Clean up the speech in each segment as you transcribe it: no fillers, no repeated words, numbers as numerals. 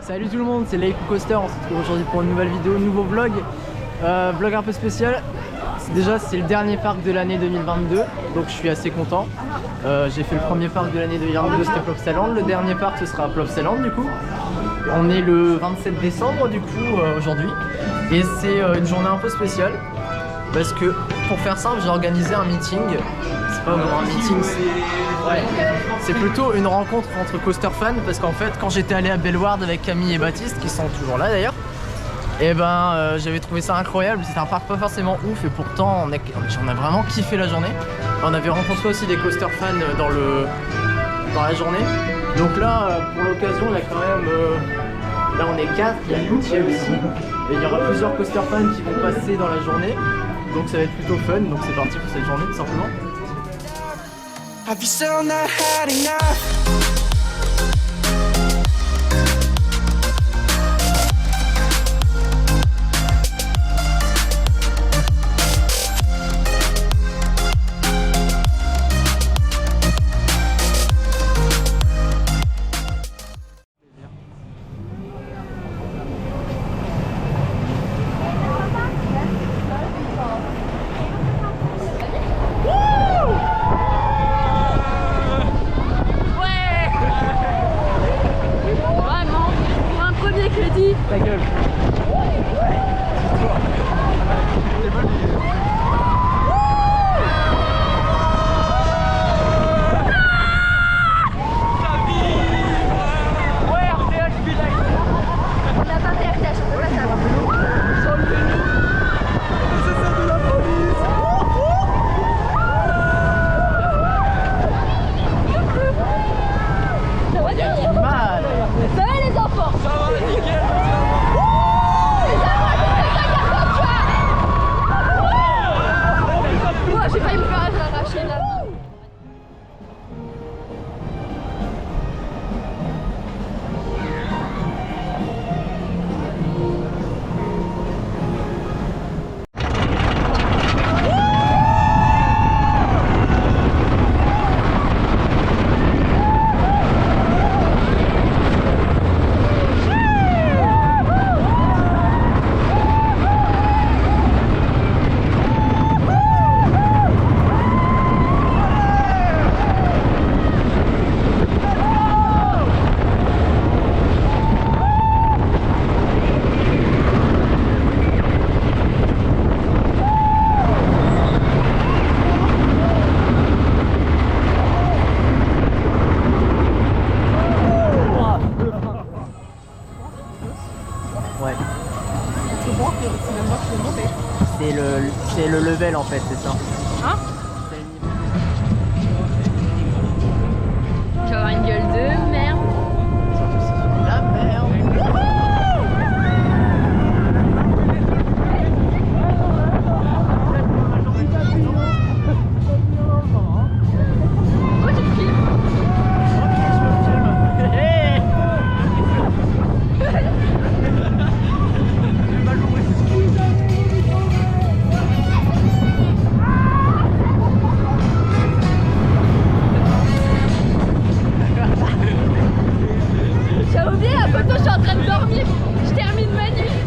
Salut tout le monde, c'est Leiku Coaster, on se retrouve aujourd'hui pour une nouvelle vidéo, nouveau vlog. Vlog un peu spécial. Déjà c'est le dernier parc de l'année 2022, donc je suis assez content. J'ai fait le premier parc de l'année 2022, c'était Plopsaland. Le dernier parc ce sera Plopsaland du coup. On est le 27 décembre du coup aujourd'hui. Et c'est une journée un peu spéciale. Parce que pour faire simple, j'ai organisé un meeting. C'est pas vraiment un meeting, c'est plutôt une rencontre entre coaster fans. Parce qu'en fait, quand j'étais allé à Bellward avec Camille et Baptiste, qui sont toujours là d'ailleurs, et ben j'avais trouvé ça incroyable. C'était un parc pas forcément ouf et pourtant on a vraiment kiffé la journée. On avait rencontré aussi des coaster fans dans la journée. Donc là, pour l'occasion, il y a quand même... là on est 4, il y a Loutier aussi. Et il y aura plusieurs coaster fans qui vont passer dans la journée. Donc ça va être plutôt fun, donc c'est parti pour cette journée tout simplement. Have you still not had enough? Ta gueule. C'est le level en fait, c'est ça. Hein? Tu vas avoir une gueule de merde. Surtout si c'est de la merde. Pourquoi tu te filmes? Ok, je me filme. Hey. J'ai mal compris. J'ai oublié la photo, je suis en train de dormir. Je termine ma nuit.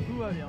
Tout va bien.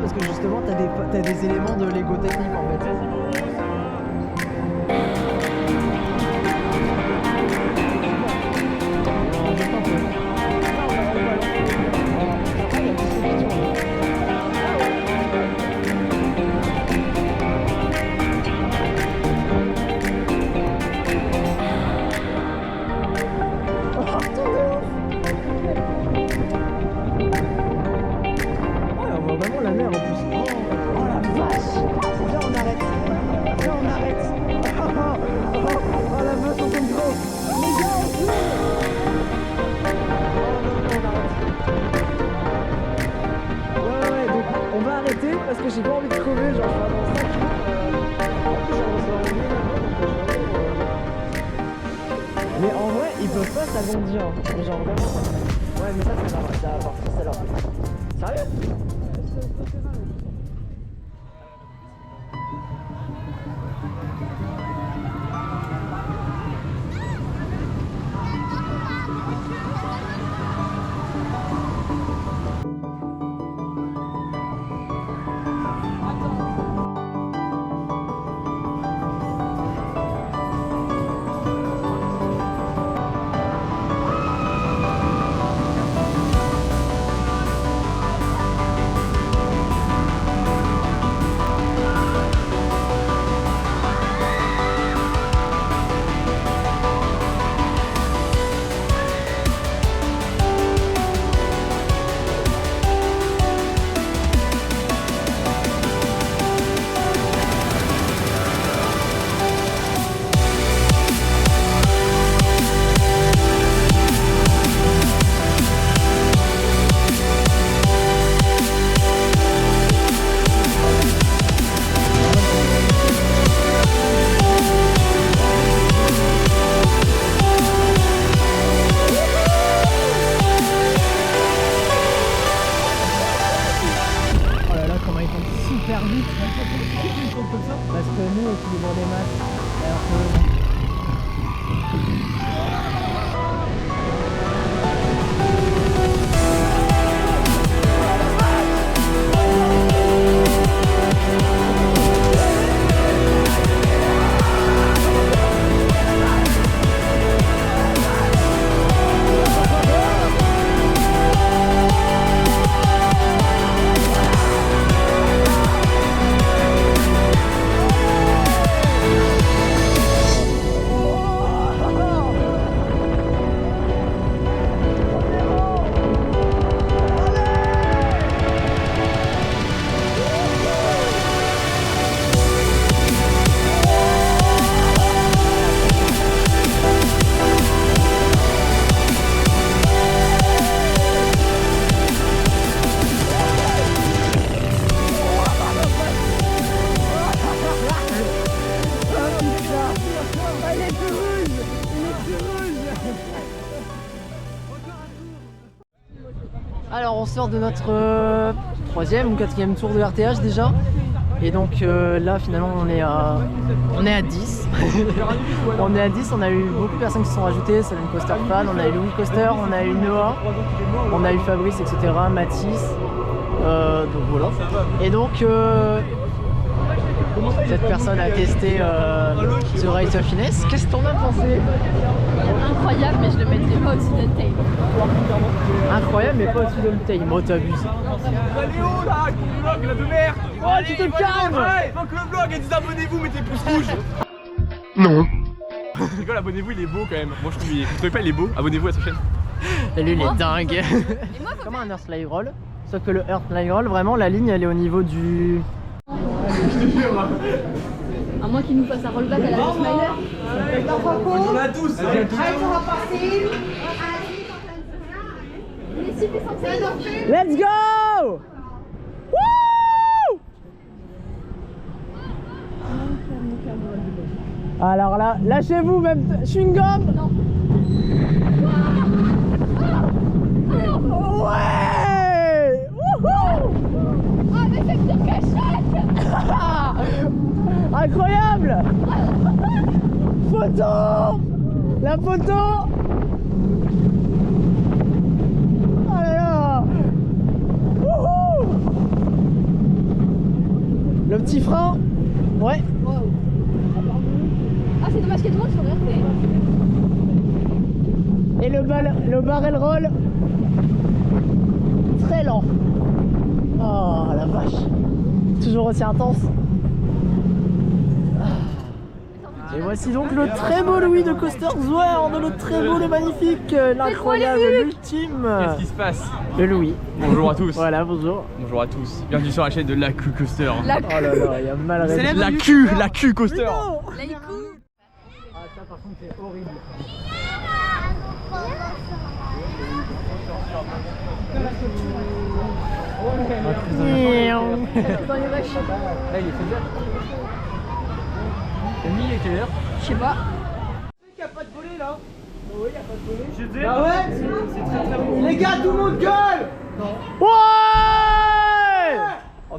parce que justement t'as des éléments de Lego technique en fait. Parce que j'ai pas envie de crever, genre je vais mais en vrai, ils peuvent pas s'agrandir, hein. Genre vraiment. Ouais, mais ça va partir, c'est là. Sérieux? Parce que nous, on équilibre des masses. Alors que... Alors on sort de notre troisième ou quatrième tour de RTH déjà. Et donc là finalement on est à 10. On est à 10, on a eu beaucoup de personnes qui se sont rajoutées, Salon Coaster Fan, on a eu Louis Coaster, on a eu Noah, on a eu Fabrice, etc. Mathis. Donc voilà. Et donc cette personne a testé The Race of Finesse. Qu'est-ce que t'en as pensé? Incroyable, mais je le mettrais pas au-dessus d'Untamed. Incroyable, mais pas au-dessus d'Untamed. Moi, t'abuses. Allez oh là, avec ton vlog là de merde. Oh, tu te calmes. Ouais, fuck le vlog et désabonnez-vous, mettez pouce rouge. Non. Je rigole, abonnez-vous, il est beau quand même. Moi je trouve, vous trouvez pas il est beau? Abonnez-vous à sa chaîne. Et lui, il est dingue. Et moi, Comme un Earth Slide Roll. Sauf que le Earth Slide Roll, vraiment, la ligne, elle est au niveau du... à moins qu'il nous fasse un rollback à la Smiler. On en a tous. Let's go! Wouh! Alors là, lâchez-vous même chewing-gum. Non. Ouais! Wouhou! Ah mais c'est pire que Shrek. Incroyable! Photo! La photo! Oh là là! Wouhou! Le petit frein. Ouais. Ah, c'est dommage qu'il y ait drôle sur le RP. Et le barrel roll. Très lent. Oh la vache. Toujours aussi intense. Et voici donc le très beau Louis de Coasters World, le très beau, le magnifique, l'incroyable, l'ultime. Qu'est-ce qui se passe? Le Louis. Bonjour à tous. Voilà, bonjour. Bonjour à tous. Bienvenue sur la chaîne de La Q Coaster. Oh là là, il y a mal raison. La Q Coaster. Ah ça par contre c'est horrible. Là il est faisable. T'as mis à quelle heure? Je sais pas. Il y a pas de volet là. Oui, il y a pas de volet. Bah ouais, c'est très très bon. Les gars, tout le monde gueule. Ouais.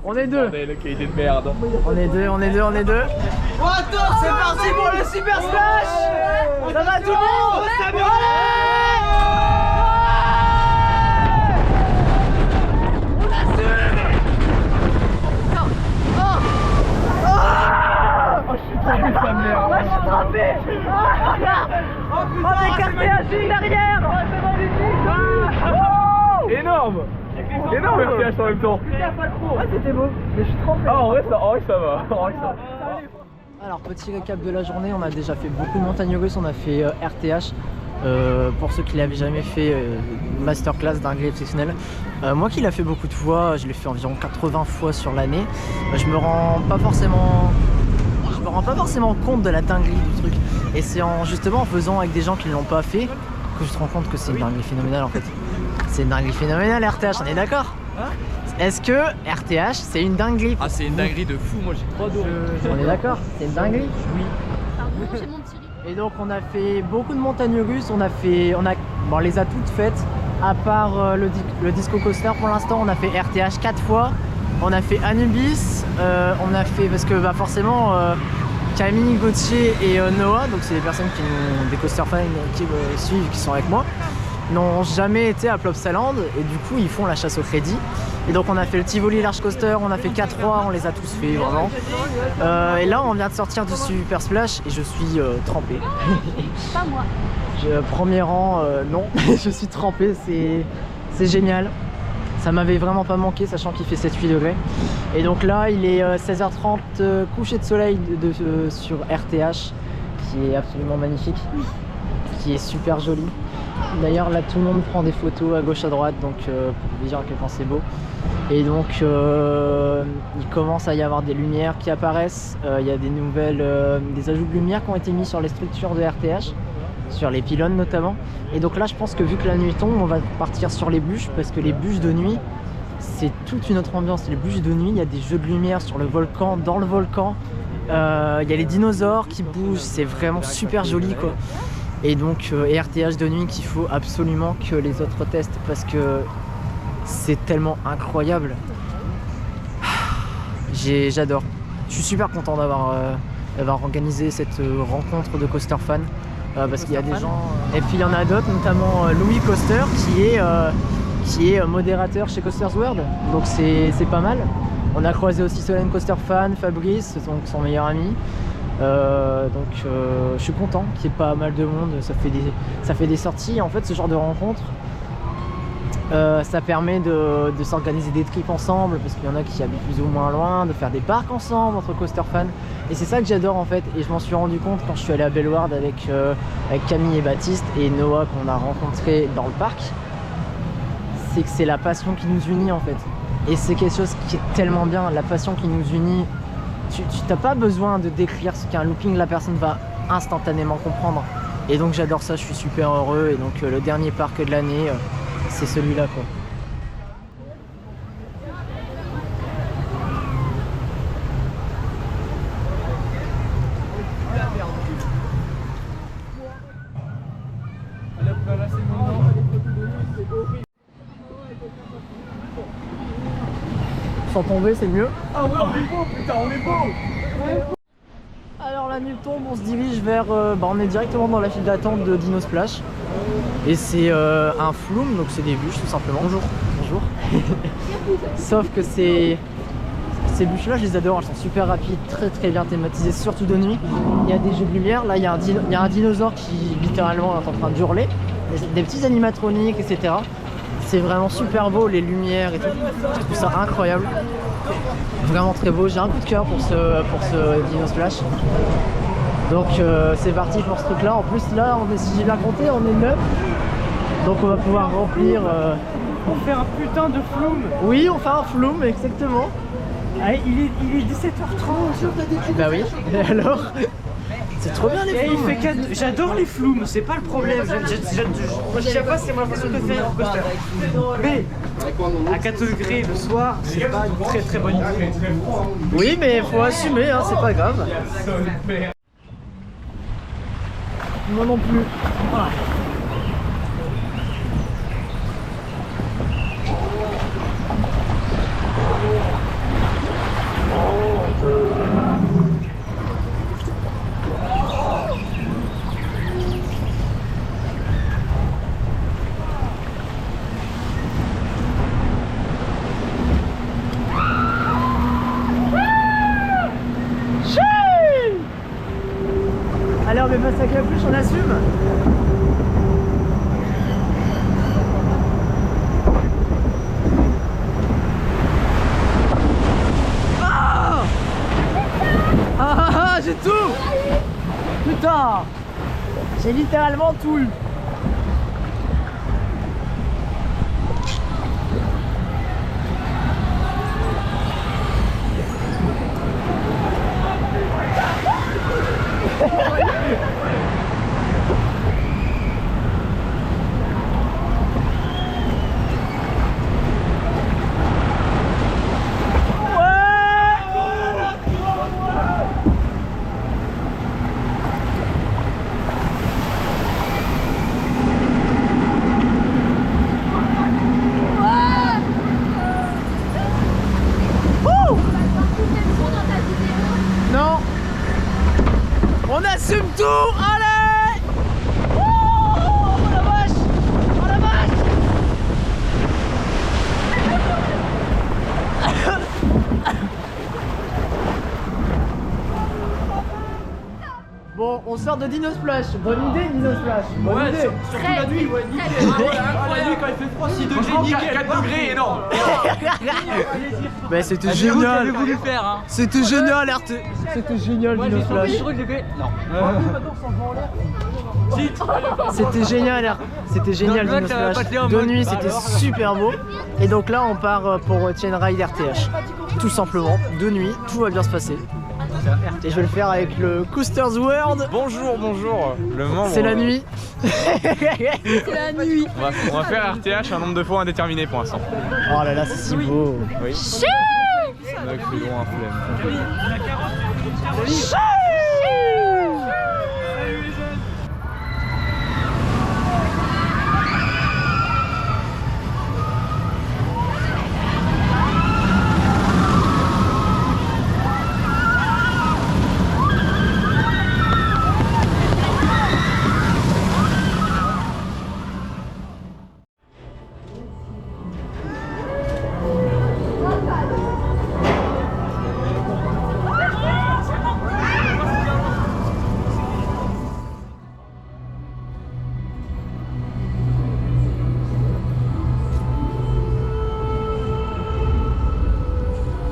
On est deux. La qualité de merde. On est deux. Oh, attends, c'est parti pour le super splash. Ça va tout le monde? Oh, écarté à Gilles derrière. Énorme. Énorme RTH en même temps. Ah, c'était beau, mais je suis trempé. Ah, en vrai ça va. Alors, petit récap de la journée, on a déjà fait beaucoup de montagnes russes, on a fait RTH. Pour ceux qui l'avaient jamais fait, masterclass dinguerie exceptionnelle. Moi qui l'ai fait beaucoup de fois, je l'ai fait environ 80 fois sur l'année. Je me rends pas forcément compte de la dinguerie du truc. Et c'est justement en faisant avec des gens qui ne l'ont pas fait que je te rends compte que c'est une dinguerie phénoménale en fait. C'est une dinguerie phénoménale RTH, on est d'accord? Est-ce que RTH c'est une dinguerie? Ah, c'est une dinguerie de fou, moi j'ai trop adoré. On est d'accord? C'est une dinguerie? Oui. Pardon, j'ai mon petit riz. Et donc on a fait beaucoup de montagnes russes, on les a toutes faites, à part le Disco Coaster pour l'instant. On a fait RTH 4 fois, on a fait Anubis, on a fait, parce que forcément Camille, Gauthier et Noah, donc c'est des personnes des coaster fans qui me suivent, qui sont avec moi, n'ont jamais été à Plopsaland et du coup ils font la chasse au crédit. Et donc on a fait le Tivoli Large Coaster, on a fait 4-3, on les a tous fait vraiment. Et là on vient de sortir du Super Splash et je suis trempé. Pas moi. Premier rang, non, je suis trempé, c'est génial. Ça m'avait vraiment pas manqué, sachant qu'il fait 7-8 degrés. Et donc là il est 16h30, coucher de soleil sur RTH, qui est absolument magnifique, qui est super joli. D'ailleurs là tout le monde prend des photos à gauche à droite, donc pour vous dire à quel point c'est beau. Et donc il commence à y avoir des lumières qui apparaissent, il y a des des ajouts de lumière qui ont été mis sur les structures de RTH, sur les pylônes notamment. Et donc là je pense que vu que la nuit tombe, on va partir sur les bûches, parce que les bûches de nuit c'est toute une autre ambiance. Les bûches de nuit, il y a des jeux de lumière sur le volcan, dans le volcan, il y a les dinosaures qui bougent, c'est vraiment super joli quoi. Et donc RTH de nuit qu'il faut absolument que les autres testent, parce que c'est tellement incroyable. J'adore. Je suis super content d'avoir organisé cette rencontre de coaster fans, parce qu'il y a des gens, et puis il y en a d'autres, notamment Louis Coaster qui est modérateur chez Coasters World, donc c'est pas mal. On a croisé aussi Solène Coaster Fan, Fabrice, donc son meilleur ami. Je suis content qu'il y ait pas mal de monde, ça fait des sorties. En fait ce genre de rencontre, ça permet de s'organiser des trips ensemble, parce qu'il y en a qui habitent plus ou moins loin, de faire des parcs ensemble entre coaster fans. Et c'est ça que j'adore en fait, et je m'en suis rendu compte quand je suis allé à Bellward avec Camille et Baptiste et Noah qu'on a rencontré dans le parc. C'est que c'est la passion qui nous unit en fait, et c'est quelque chose qui est tellement bien, la passion qui nous unit. Tu n'as pas besoin de décrire ce qu'est un looping, la personne va instantanément comprendre. Et donc j'adore ça, je suis super heureux. Et donc le dernier parc de l'année, c'est celui-là quoi. Sans tomber, c'est mieux. Ah ouais, on est beau, putain, on est beau. Alors la nuit tombe, on se dirige vers... on est directement dans la file d'attente de Dino Splash. Et c'est un flume, donc c'est des bûches tout simplement. Bonjour. Bonjour. Sauf que c'est ces bûches là je les adore, elles sont super rapides, très bien thématisées, surtout de nuit. Il y a des jeux de lumière, là il y a un dinosaure qui littéralement est en train d'hurler, des petits animatroniques, etc. C'est vraiment super beau, les lumières et tout, je trouve ça incroyable. Vraiment très beau, j'ai un coup de cœur pour ce Dino Splash. Donc c'est parti pour ce truc là. En plus là, si j'ai bien compté, on est 9. Donc on va pouvoir remplir... On fait un putain de flume. Oui, on fait un flume, exactement. Ah, il est 17h30. Bah oui, et alors c'est trop bien les Et il flumes. fait j'adore les flumes, c'est pas le problème. Je sais pas, c'est ma façon de faire. Mais à 4 degrés le soir, c'est pas une très bonne idée. Oui, mais faut assumer, hein, c'est pas grave. Moi non plus. Ah. Allez, on met pas sa capuche, on assume. Ah, j'ai tout. Putain, j'ai littéralement tout eu. Non, on assume tout, allez. Oh la vache, oh la vache. Bon, on sort de Dino Splash, bonne idée Dino Splash, bonne idée. Surtout la nuit, ouais, nickel. La nuit quand il fait froid, 6 degrés, nickel. 4 degrés, énorme. Bah c'était génial. voulu faire, hein. C'était génial RT. C'était génial Dino Splash. C'était génial, c'était génial Dino Splash. De nuit c'était super beau. Et donc là on part pour Chain Ride RTH. Tout simplement, de nuit, tout va bien se passer. Et je vais le faire avec le Coasters World. Bonjour, le membre. C'est la nuit. C'est la nuit. On va faire RTH un nombre de fois indéterminé pour l'instant. Oh là là, c'est si beau. Oui. On a cru loin, flemme.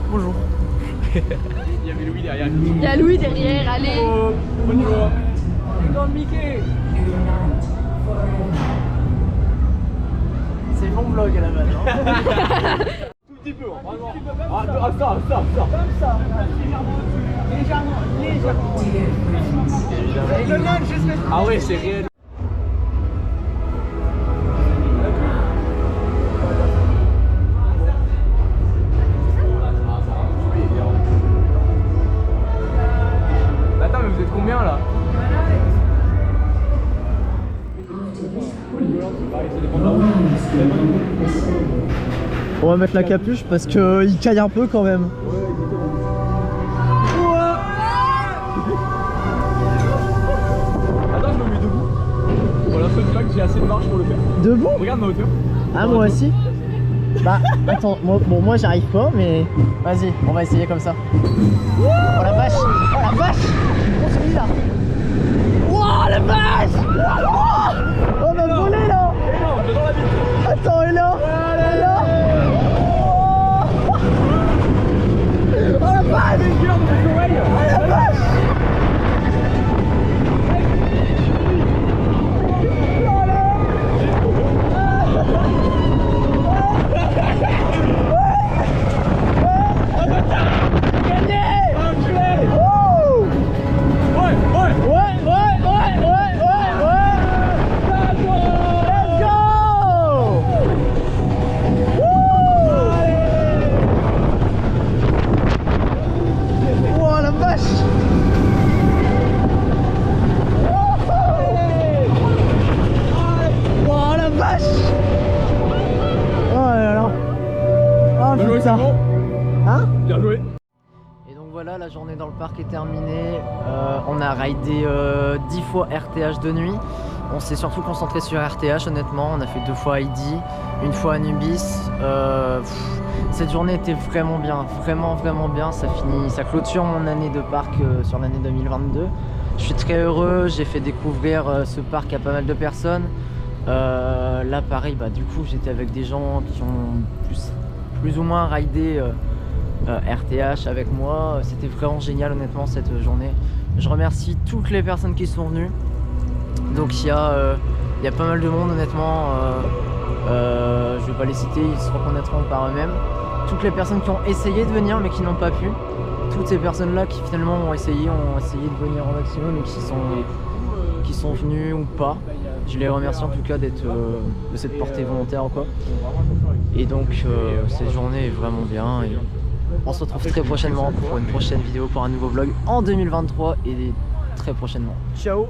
Bonjour. Il y avait Louis derrière. Il y a Louis derrière, allez. Bonjour. Dans le Mickey. C'est mon vlog à la base. Hein. Tout petit peu, vraiment. Ça. Comme ça. Légèrement. Ah ouais, c'est réel. Attends, mais vous êtes combien là? On va mettre la capuche parce qu'il caille un peu quand même. Attends, je me mets debout. Pour la seule fois que j'ai assez de marge pour le faire. Debout? Regarde ma hauteur. Ah moi aussi. Bah attends, moi j'arrive pas mais vas-y, on va essayer comme ça. Oh la vache! Oh la vache! On se dit là! Oh la vache! Oh, on m'a volé là! Attends, et là! Et là! Oh la vache! Oh la vache! Bien joué. Et donc voilà, la journée dans le parc est terminée. On a raidé 10 fois RTH de nuit. On s'est surtout concentré sur RTH honnêtement. On a fait 2 fois ID, 1 fois Anubis. Cette journée était vraiment bien, vraiment bien. Ça clôture mon année de parc sur l'année 2022. Je suis très heureux, j'ai fait découvrir ce parc à pas mal de personnes. Là pareil, bah, du coup j'étais avec des gens qui ont plus ou moins raidé RTH avec moi. C'était vraiment génial honnêtement cette journée. Je remercie toutes les personnes qui sont venues. Donc il y a pas mal de monde honnêtement. Je vais pas les citer, ils se reconnaîtront par eux-mêmes. Toutes les personnes qui ont essayé de venir mais qui n'ont pas pu. Toutes ces personnes là qui finalement ont essayé de venir au maximum et qui sont venues ou pas. Je les remercie en tout cas d'être de cette portée volontaire ou quoi. Et donc cette journée est vraiment bien et on se retrouve très prochainement pour une prochaine vidéo, pour un nouveau vlog en 2023 et très prochainement. Ciao.